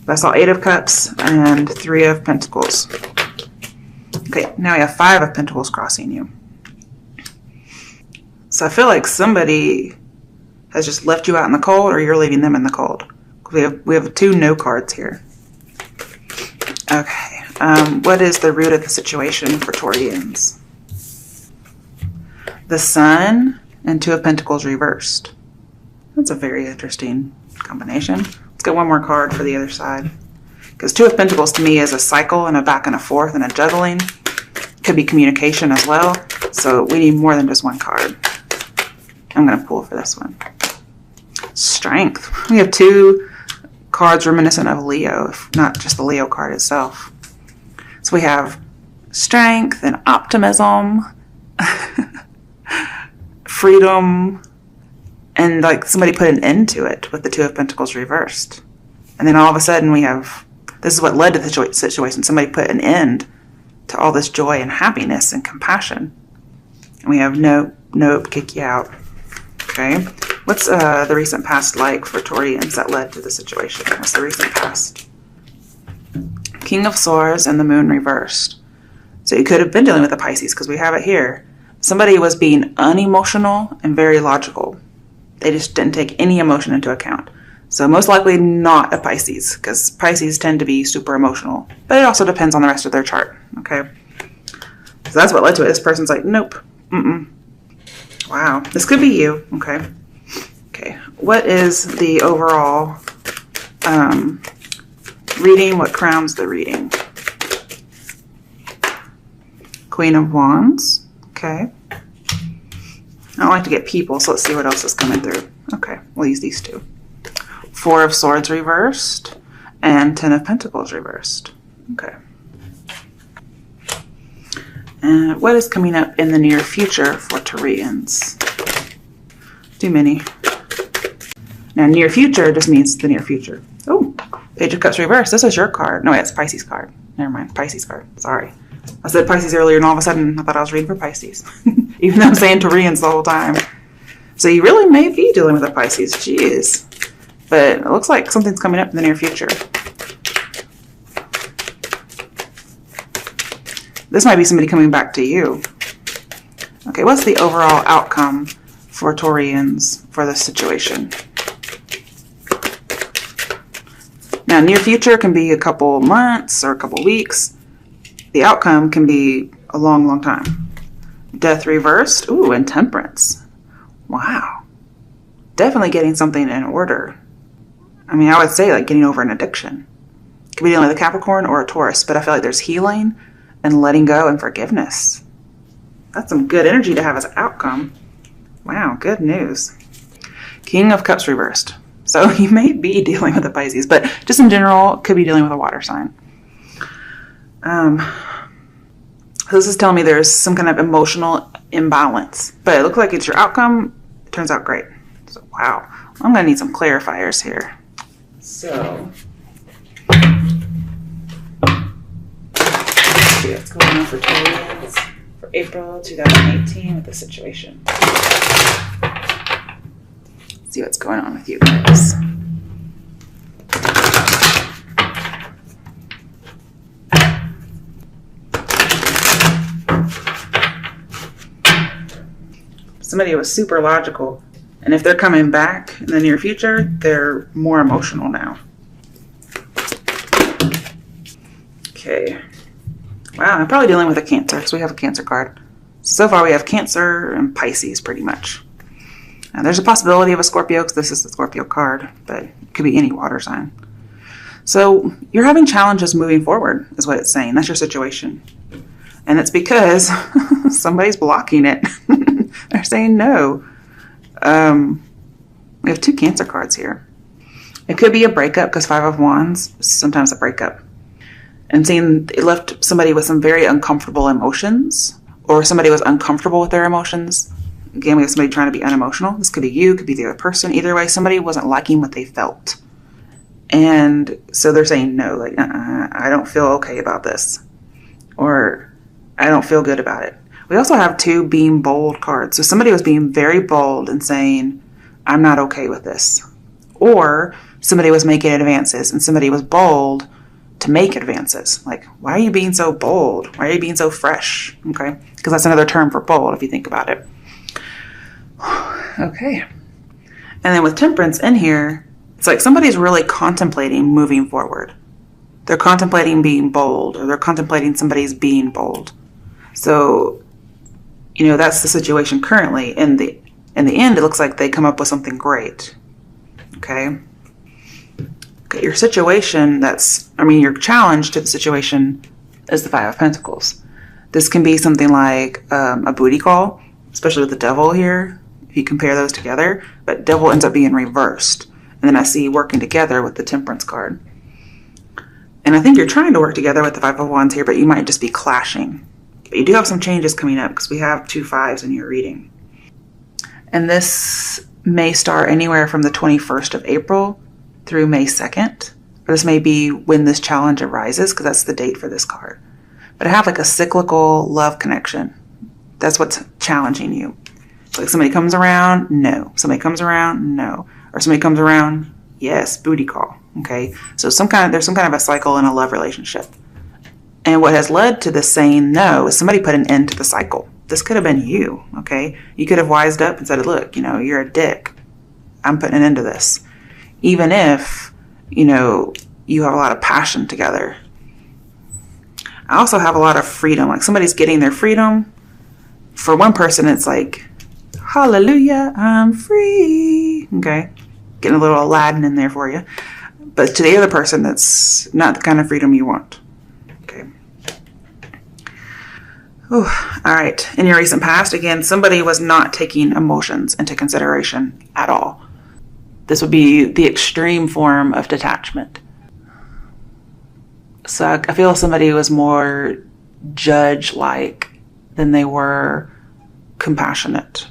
I saw 8 of Cups and 3 of Pentacles. Okay, now we have 5 of Pentacles crossing you. So I feel like somebody has just left you out in the cold, or you're leaving them in the cold. We have 2 no cards here. Okay, what is the root of the situation for Taurians? The Sun and 2 of Pentacles reversed. That's a very interesting combination. Let's get one more card for the other side. Because 2 of Pentacles to me is a cycle and a back and a forth and a juggling. Could be communication as well. So we need more than just one card. I'm going to pull for this one. Strength. We have 2 cards reminiscent of Leo, if not just the Leo card itself. So we have strength and optimism, freedom, and like somebody put an end to it with the 2 of Pentacles reversed. And then all of a sudden we have, this is what led to the situation. Somebody put an end to all this joy and happiness and compassion. And we have nope, kick you out. Okay. What's the recent past like for Taurians that led to the situation? What's the recent past? King of Swords and the Moon reversed. So you could have been dealing with a Pisces, because we have it here. Somebody was being unemotional and very logical. They just didn't take any emotion into account. So most likely not a Pisces, because Pisces tend to be super emotional. But it also depends on the rest of their chart. Okay. So that's what led to it. This person's like, nope. Wow. This could be you. Okay. Okay. What is the overall reading? What crowns the reading? Queen of Wands. Okay. I don't like to get people, so let's see what else is coming through. Okay. We'll use these 2. 4 of Swords reversed and 10 of Pentacles reversed. Okay. And what is coming up in the near future for Taurians? Too many. Now, near future just means the near future. Oh, Page of Cups reversed. This is your card. No, it's Pisces card. Never mind. Pisces card. Sorry. I said Pisces earlier, and all of a sudden I thought I was reading for Pisces. Even though I'm saying Taurians the whole time. So you really may be dealing with a Pisces. Jeez. But it looks like something's coming up in the near future. This might be somebody coming back to you. Okay, what's the overall outcome for Taurians for this situation? Now, near future can be a couple months or a couple weeks. The outcome can be a long, long time. Death reversed. Ooh, and Temperance. Wow. Definitely getting something in order. I mean, I would say like getting over an addiction. Could be dealing with a Capricorn or a Taurus, but I feel like there's healing and letting go and forgiveness. That's some good energy to have as an outcome. Wow, good news. King of Cups reversed. So you may be dealing with a Pisces, but just in general, could be dealing with a water sign. So this is telling me there's some kind of emotional imbalance, but it looks like it's your outcome. It turns out great. So, wow. I'm going to need some clarifiers here. So, let's see what's going on for Taurus for April 2018 with the situation. Let's see what's going on with you guys. Somebody was super logical, and if they're coming back in the near future, they're more emotional now. Okay. Wow, I'm probably dealing with a Cancer, because we have a Cancer card. So far we have Cancer and Pisces pretty much. Now, there's a possibility of a Scorpio, because this is the Scorpio card, but it could be any water sign. So you're having challenges moving forward, is what it's saying. That's your situation. And it's because somebody's blocking it. They're saying no. We have 2 Cancer cards here. It could be a breakup, because 5 of Wands is sometimes a breakup. And seeing it left somebody with some very uncomfortable emotions, or somebody was uncomfortable with their emotions. Again, we have somebody trying to be unemotional. This could be you, could be the other person. Either way, somebody wasn't liking what they felt. And so they're saying no, like, I don't feel okay about this. Or I don't feel good about it. We also have 2 being bold cards. So somebody was being very bold and saying, I'm not okay with this. Or somebody was making advances and somebody was bold to make advances. Like, why are you being so bold? Why are you being so fresh? Okay, because that's another term for bold if you think about it. Okay. And then with temperance in here, it's like somebody's really contemplating moving forward. They're contemplating being bold, or they're contemplating somebody's being bold. So, that's the situation currently. In the end, it looks like they come up with something great. Okay. Your situation your challenge to the situation is the Five of Pentacles. This can be something like a booty call, especially with the Devil here, if you compare those together. But Devil ends up being reversed. And then I see working together with the Temperance card. And I think you're trying to work together with the Five of Wands here, but you might just be clashing. But you do have some changes coming up because we have 2 5s in your reading. And this may start anywhere from the 21st of April through May 2nd. Or this may be when this challenge arises, because that's the date for this card. But I have like a cyclical love connection. That's what's challenging you. It's like somebody comes around, no. Somebody comes around, no. Or somebody comes around, yes, booty call. Okay, so there's some kind of a cycle in a love relationship. And what has led to this saying no is somebody put an end to the cycle. This could have been you, okay? You could have wised up and said, look, you're a dick. I'm putting an end to this. Even if, you have a lot of passion together. I also have a lot of freedom. Like somebody's getting their freedom. For one person, it's like, hallelujah, I'm free. Okay, getting a little Aladdin in there for you. But to the other person, that's not the kind of freedom you want. Okay. Ooh, all right. In your recent past, again, somebody was not taking emotions into consideration at all. This would be the extreme form of detachment. So I feel somebody was more judge-like than they were compassionate.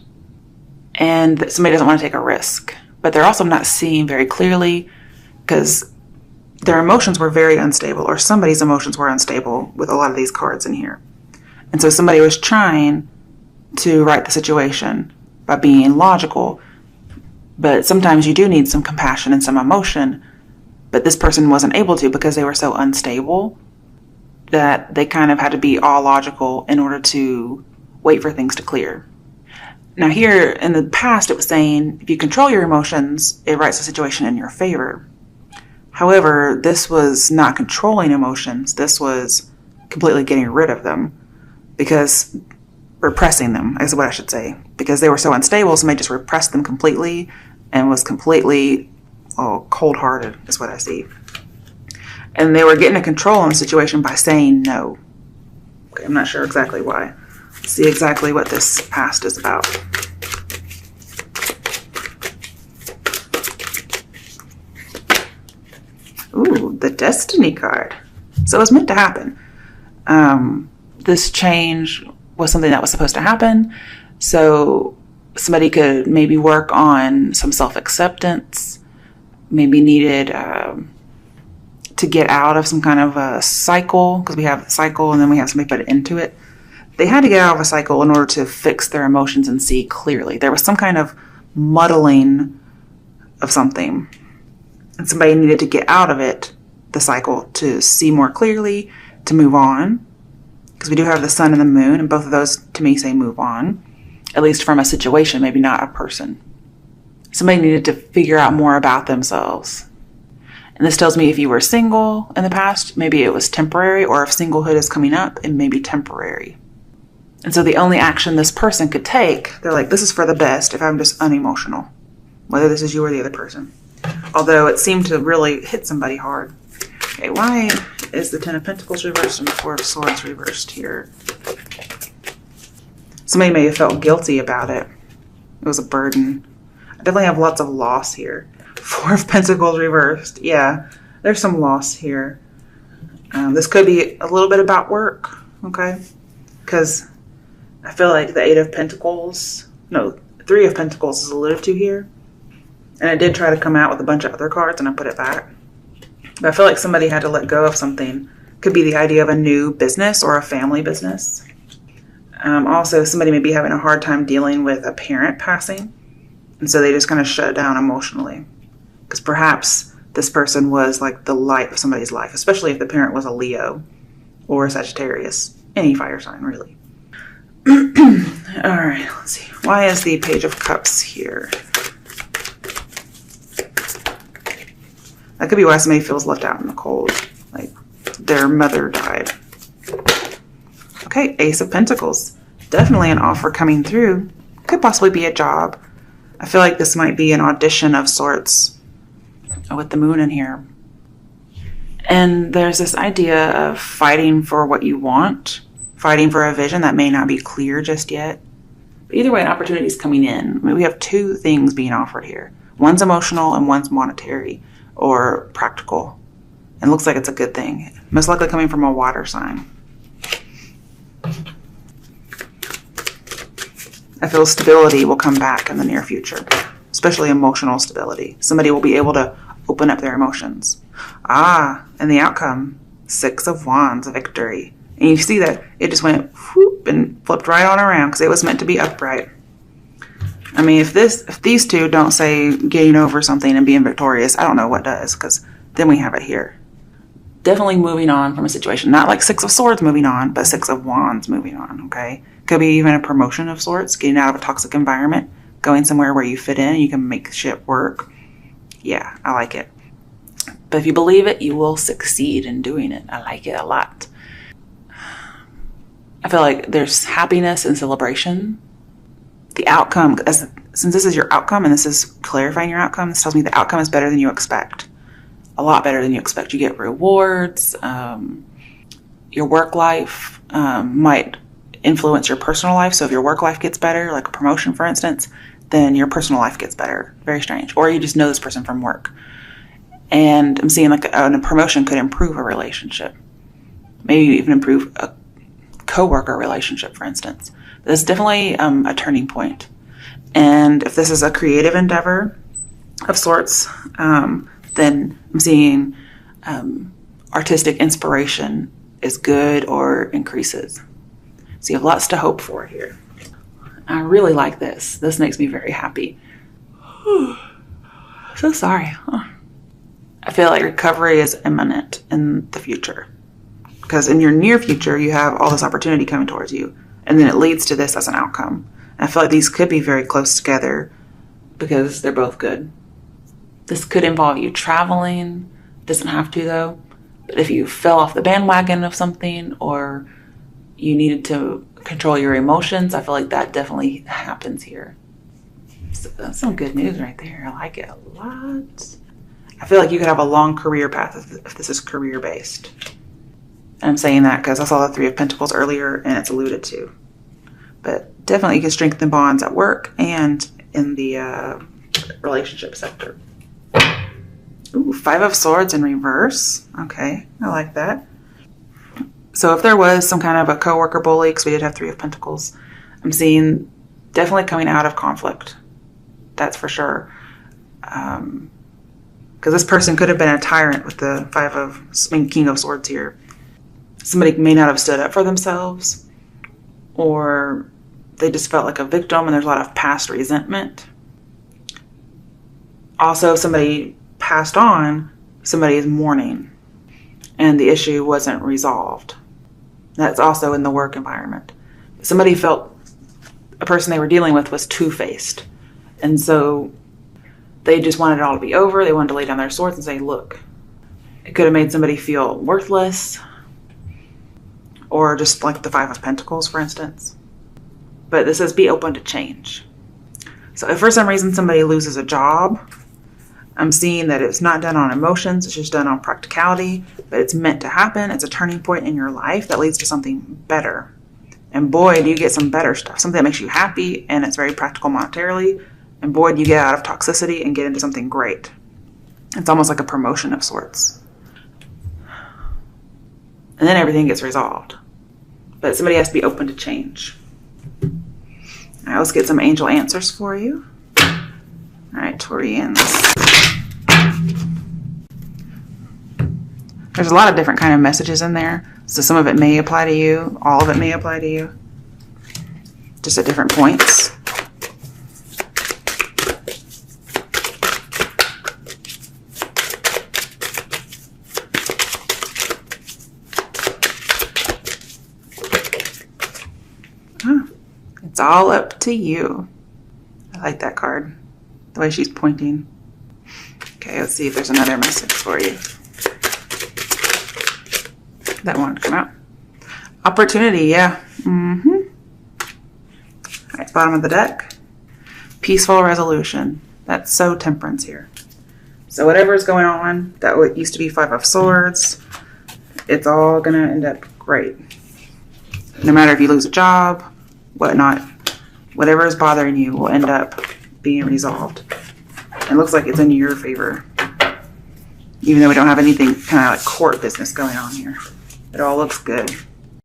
And somebody doesn't want to take a risk. But they're also not seeing very clearly because their emotions were very unstable, or somebody's emotions were unstable with a lot of these cards in here. And so somebody was trying to right the situation by being logical. But sometimes you do need some compassion and some emotion. But this person wasn't able to because they were so unstable that they kind of had to be all logical in order to wait for things to clear. Now here in the past, it was saying if you control your emotions, it rights the situation in your favor. However, this was not controlling emotions. This was completely getting rid of them, because repressing them is what I should say, because they were so unstable. Somebody just repressed them completely and was completely cold-hearted is what I see. And they were getting a control on the situation by saying no. Okay, I'm not sure exactly why. Let's see exactly what this past is about. Ooh, the Destiny card. So it was meant to happen. This change was something that was supposed to happen. So somebody could maybe work on some self-acceptance, maybe needed to get out of some kind of a cycle, because we have a cycle and then we have somebody put it into it. They had to get out of a cycle in order to fix their emotions and see clearly. There was some kind of muddling of something, and somebody needed to get out of it, the cycle, to see more clearly, to move on. Because we do have the sun and the moon, and both of those to me say move on, at least from a situation, maybe not a person. Somebody needed to figure out more about themselves. And this tells me if you were single in the past, maybe it was temporary, or if singlehood is coming up, it may be temporary. And so the only action this person could take, they're like, this is for the best if I'm just unemotional, whether this is you or the other person. Although it seemed to really hit somebody hard. Okay, why is the Ten of Pentacles reversed and the Four of Swords reversed here? Somebody may have felt guilty about it. It was a burden. I definitely have lots of loss here. Four of Pentacles reversed. Yeah, there's some loss here. This could be a little bit about work, okay? Because I feel like the Three of Pentacles is alluded to here. And I did try to come out with a bunch of other cards and I put it back. But I feel like somebody had to let go of something. Could be the idea of a new business or a family business. Also, somebody may be having a hard time dealing with a parent passing. And so they just kind of shut down emotionally. Because perhaps this person was like the light of somebody's life, especially if the parent was a Leo or a Sagittarius. Any fire sign, really. All right, let's see. Why is the Page of Cups here? That could be why somebody feels left out in the cold, like their mother died. Okay, Ace of Pentacles. Definitely an offer coming through. Could possibly be a job. I feel like this might be an audition of sorts with the moon in here. And there's this idea of fighting for what you want, fighting for a vision that may not be clear just yet. But either way, an opportunity is coming in. I mean, we have two things being offered here. One's emotional and one's monetary or practical. And it looks like it's a good thing. Most likely coming from a water sign. I feel stability will come back in the near future, especially emotional stability. Somebody will be able to open up their emotions. And the outcome, 6 of Wands, victory. And you see that it just went whoop and flipped right on around because it was meant to be upright. I mean, if these two don't say getting over something and being victorious, I don't know what does, because then we have it here. Definitely moving on from a situation. Not like 6 of Swords moving on, but 6 of Wands moving on, okay? Could be even a promotion of sorts, getting out of a toxic environment, going somewhere where you fit in and you can make shit work. Yeah, I like it. But if you believe it, you will succeed in doing it. I like it a lot. I feel like there's happiness and celebration. The outcome, since this is your outcome and this is clarifying your outcome, this tells me the outcome is better than you expect. A lot better than you expect. You get rewards. Your work life might influence your personal life. So if your work life gets better, like a promotion, for instance, then your personal life gets better. Very strange. Or you just know this person from work. And I'm seeing like a promotion could improve a relationship. Maybe even improve a co-worker relationship, for instance. But it's definitely a turning point. And if this is a creative endeavor of sorts, then I'm seeing artistic inspiration is good or increases. So you have lots to hope for here. I really like this. This makes me very happy. So sorry. I feel like recovery is imminent in the future. Because in your near future, you have all this opportunity coming towards you. And then it leads to this as an outcome. And I feel like these could be very close together because they're both good. This could involve you traveling. Doesn't have to, though. But if you fell off the bandwagon of something or you needed to control your emotions, I feel like that definitely happens here. So that's some good news right there. I like it a lot. I feel like you could have a long career path if this is career-based. And I'm saying that because I saw the 3 of Pentacles earlier and it's alluded to. But definitely you can strengthen bonds at work and in the relationship sector. Ooh, 5 of Swords in reverse. Okay, I like that. So if there was some kind of a coworker bully, because we did have 3 of Pentacles, I'm seeing definitely coming out of conflict. That's for sure. Because this person could have been a tyrant with the King of Swords here. Somebody may not have stood up for themselves, or they just felt like a victim and there's a lot of past resentment. Also, if somebody passed on, somebody is mourning and the issue wasn't resolved. That's also in the work environment. Somebody felt a person they were dealing with was two-faced. And so they just wanted it all to be over. They wanted to lay down their swords and say, look, it could have made somebody feel worthless, or just like the 5 of Pentacles, for instance. But this says be open to change. So if for some reason somebody loses a job, I'm seeing that it's not done on emotions, it's just done on practicality, but it's meant to happen. It's a turning point in your life that leads to something better. And boy, do you get some better stuff, something that makes you happy and it's very practical monetarily. And boy, do you get out of toxicity and get into something great. It's almost like a promotion of sorts. And then everything gets resolved. But somebody has to be open to change. All right, let's get some angel answers for you. All right, Taurians. There's a lot of different kind of messages in there. So some of it may apply to you. All of it may apply to you. Just at different points. all up to you. I like that card. The way she's pointing. Okay, let's see if there's another message for you. That wanted to come out. Opportunity, yeah. All right, bottom of the deck. Peaceful resolution. That's so temperance here. So whatever is going on, that used to be 5 of Swords, it's all going to end up great. No matter if you lose a job, whatnot, whatever is bothering you will end up being resolved. It looks like it's in your favor. Even though we don't have anything kind of like court business going on here. It all looks good.